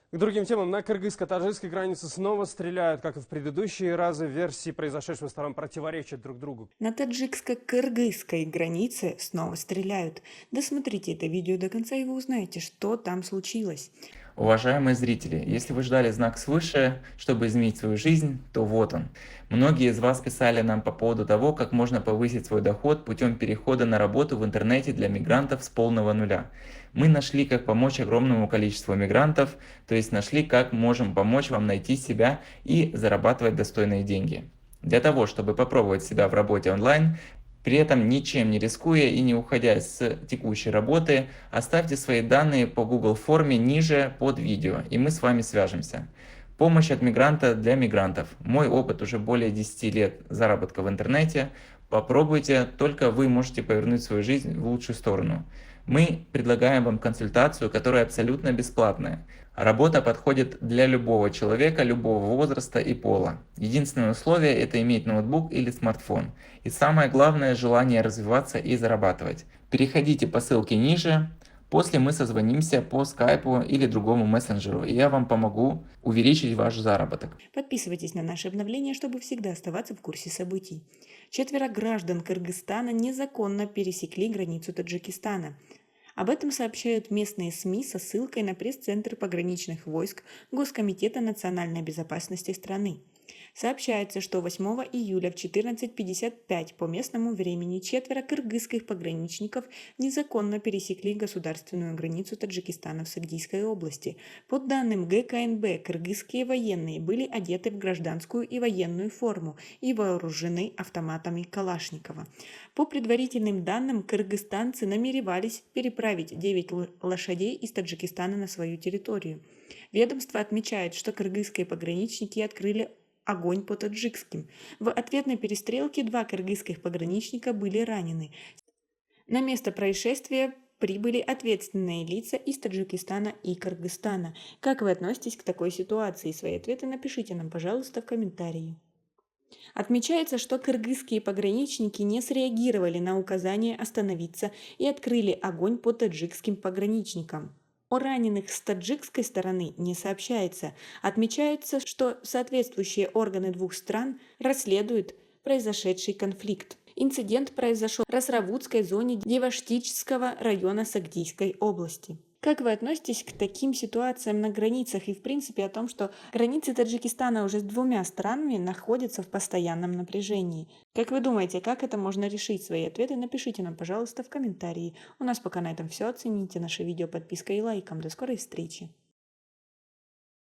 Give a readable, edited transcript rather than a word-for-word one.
К другим темам. На кыргызско-таджикской границе снова стреляют, как и в предыдущие разы. Версии произошедшего сторон противоречат друг другу. На таджикско-кыргызской границе снова стреляют. Досмотрите это видео до конца, и вы узнаете, что там случилось. Уважаемые зрители, если вы ждали знак свыше, чтобы изменить свою жизнь, то вот он. Многие из вас писали нам по поводу того, как можно повысить свой доход путем перехода на работу в интернете для мигрантов с полного нуля. Мы нашли, как помочь огромному количеству мигрантов, то есть нашли, как можем помочь вам найти себя и зарабатывать достойные деньги. Для того, чтобы попробовать себя в работе онлайн, при этом ничем не рискуя и не уходя с текущей работы, оставьте свои данные по Google форме ниже под видео, и мы с вами свяжемся. Помощь от мигранта для мигрантов. Мой опыт уже более 10 лет заработка в интернете. Попробуйте, только вы можете повернуть свою жизнь в лучшую сторону. Мы предлагаем вам консультацию, которая абсолютно бесплатная. Работа подходит для любого человека, любого возраста и пола. Единственное условие – это иметь ноутбук или смартфон. И самое главное – желание развиваться и зарабатывать. Переходите по ссылке ниже. После мы созвонимся по скайпу или другому мессенджеру, и я вам помогу увеличить ваш заработок. Подписывайтесь на наши обновления, чтобы всегда оставаться в курсе событий. 4 граждан Кыргызстана незаконно пересекли границу Таджикистана. Об этом сообщают местные СМИ со ссылкой на пресс-центр пограничных войск Госкомитета национальной безопасности страны. Сообщается, что 8 июля в 14:55 по местному времени 4 кыргызских пограничников незаконно пересекли государственную границу Таджикистана в Сагдийской области. По данным ГКНБ, кыргызские военные были одеты в гражданскую и военную форму и вооружены автоматами Калашникова. По предварительным данным, кыргызстанцы намеревались переправить 9 лошадей из Таджикистана на свою территорию. Ведомство отмечает, что кыргызские пограничники открыли огонь по таджикским. В ответной перестрелке 2 кыргызских пограничника были ранены. На место происшествия прибыли ответственные лица из Таджикистана и Кыргызстана. Как вы относитесь к такой ситуации? Свои ответы напишите нам, пожалуйста, в комментарии. Отмечается, что кыргызские пограничники не среагировали на указание остановиться и открыли огонь по таджикским пограничникам. О раненых с таджикской стороны не сообщается. Отмечается, что соответствующие органы двух стран расследуют произошедший конфликт. Инцидент произошел в Расравутской зоне Деваштичского района Сагдийской области. Как вы относитесь к таким ситуациям на границах и в принципе о том, что границы Таджикистана уже с 2 странами находятся в постоянном напряжении? Как вы думаете, как это можно решить? Свои ответы напишите нам, пожалуйста, в комментарии. У нас пока на этом все. Оцените наше видео подпиской и лайком. До скорой встречи!